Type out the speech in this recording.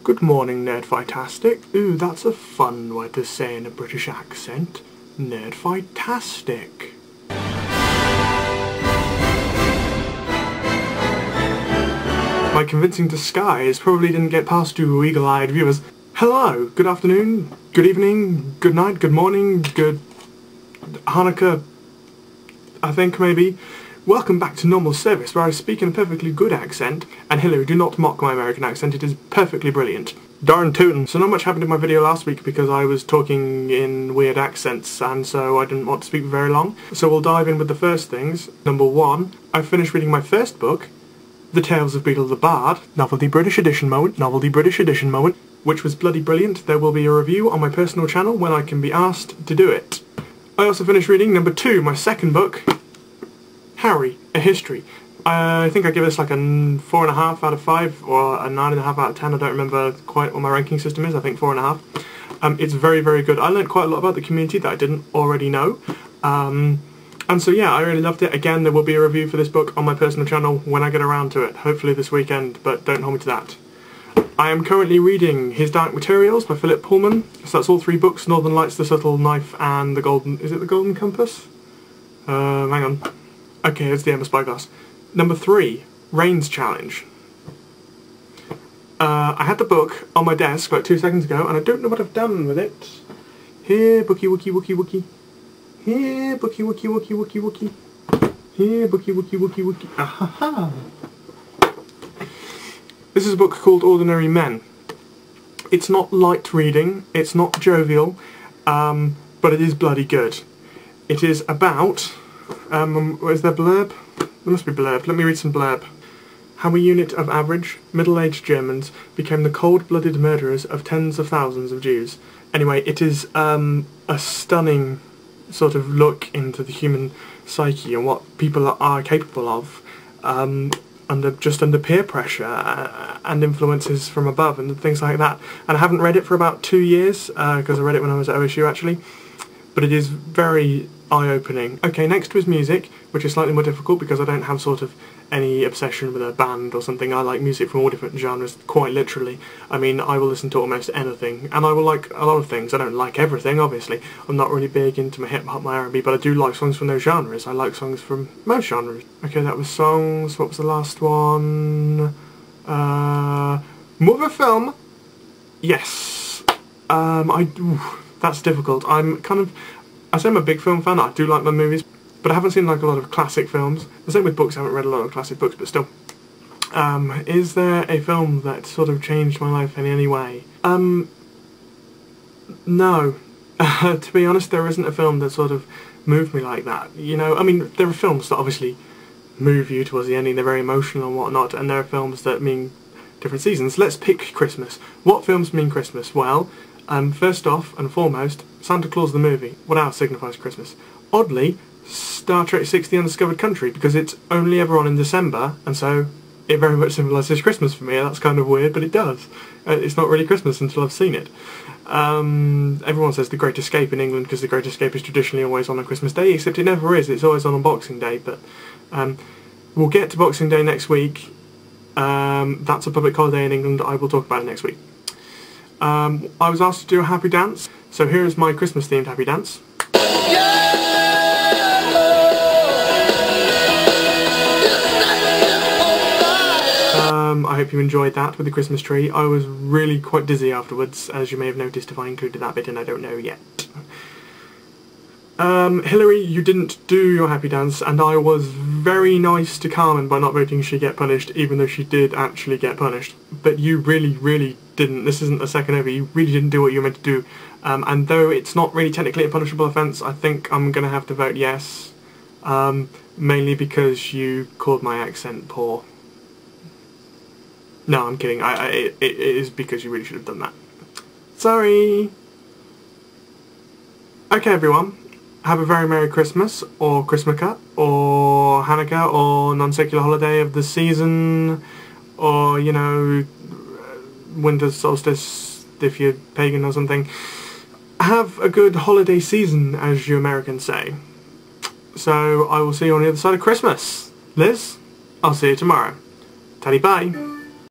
Good morning, Nerdfightastic. Ooh, that's a fun way to say in a British accent. Nerdfightastic. My convincing disguise probably didn't get past you eagle-eyed viewers. Hello, good afternoon, good evening, good night, good morning, good Hanukkah, I think maybe. Welcome back to Normal Service, where I speak in a perfectly good accent, and Hillary, do not mock my American accent, it is perfectly brilliant. Darn tootin'. So not much happened in my video last week because I was talking in weird accents, and so I didn't want to speak for very long. So we'll dive in with the first things. Number one, I finished reading my first book, The Tales of Beetle the Bard, Novelty British Edition moment, Novelty British Edition moment, which was bloody brilliant. There will be a review on my personal channel when I can be asked to do it. I also finished reading number two, my second book, Harry, A History. I think I give this like a 4.5 out of 5 or a 9.5 out of 10. I don't remember quite what my ranking system is. I think 4.5. It's very, very good. I learned quite a lot about the community that I didn't already know. And so yeah, I really loved it. Again, there will be a review for this book on my personal channel when I get around to it. Hopefully this weekend, but don't hold me to that. I am currently reading His Dark Materials by Philip Pullman. So that's all three books, Northern Lights, The Subtle Knife, and The Golden... Is it The Golden Compass? Hang on. Okay, it's The Ember Spyglass. Number 3, Rain's Challenge. I had the book on my desk like 2 seconds ago, and I don't know what I've done with it. Here, bookie, wookie, wookie, wookie. Here, bookie, wookie, wookie, wookie, wookie. Here, bookie, wookie, wookie, wookie. Ahaha! This is a book called Ordinary Men. It's not light reading, it's not jovial, but it is bloody good. It is about... is there blurb? There must be blurb. Let me read some blurb. How a unit of average, middle-aged Germans became the cold-blooded murderers of tens of thousands of Jews. Anyway, it is a stunning sort of look into the human psyche and what people are capable of under peer pressure and influences from above and things like that. And I haven't read it for about 2 years, because I read it when I was at OSU actually. But it is very eye-opening. Okay, next was music, which is slightly more difficult because I don't have sort of any obsession with a band or something. I like music from all different genres, quite literally. I mean, I will listen to almost anything, and I will like a lot of things. I don't like everything, obviously. I'm not really big into my hip-hop, my R&B, but I do like songs from those genres. I like songs from most genres. Okay, that was songs. What was the last one? More of a film? Yes. That's difficult. I say I'm a big film fan, I do like my movies, but I haven't seen like a lot of classic films. The same with books, I haven't read a lot of classic books, but still. Is there a film that sort of changed my life in any way? No. To be honest, there isn't a film that sort of moved me like that. You know, I mean, there are films that obviously move you towards the ending, they're very emotional and whatnot, and there are films that mean different seasons. Let's pick Christmas. What films mean Christmas? Well, first off and foremost, Santa Claus the movie. What else signifies Christmas? Oddly, Star Trek VI: The Undiscovered Country, because it's only ever on in December, and so it very much symbolises Christmas for me. That's kind of weird, but it does. It's not really Christmas until I've seen it. Everyone says The Great Escape in England, because The Great Escape is traditionally always on Christmas Day, except it never is. It's always on Boxing Day, but we'll get to Boxing Day next week. That's a public holiday in England. I will talk about it next week. I was asked to do a happy dance, so here is my Christmas themed happy dance. I hope you enjoyed that with the Christmas tree. I was really quite dizzy afterwards, as you may have noticed if I included that bit, and I don't know yet. Hillary, you didn't do your happy dance, and I was very nice to Carmen by not voting she get punished, even though she did actually get punished. But you really, really didn't. This isn't a second over. You really didn't do what you were meant to do. And though it's not really technically a punishable offence, I think I'm going to have to vote yes. Mainly because you called my accent poor. No, I'm kidding. It is because you really should have done that. Sorry. Okay, everyone. Have a very Merry Christmas, or Christmaka, or Hanukkah, or non-secular holiday of the season, or, you know, winter solstice if you're pagan or something. Have a good holiday season, as you Americans say. So I will see you on the other side of Christmas. Liz, I'll see you tomorrow. Taddy bye.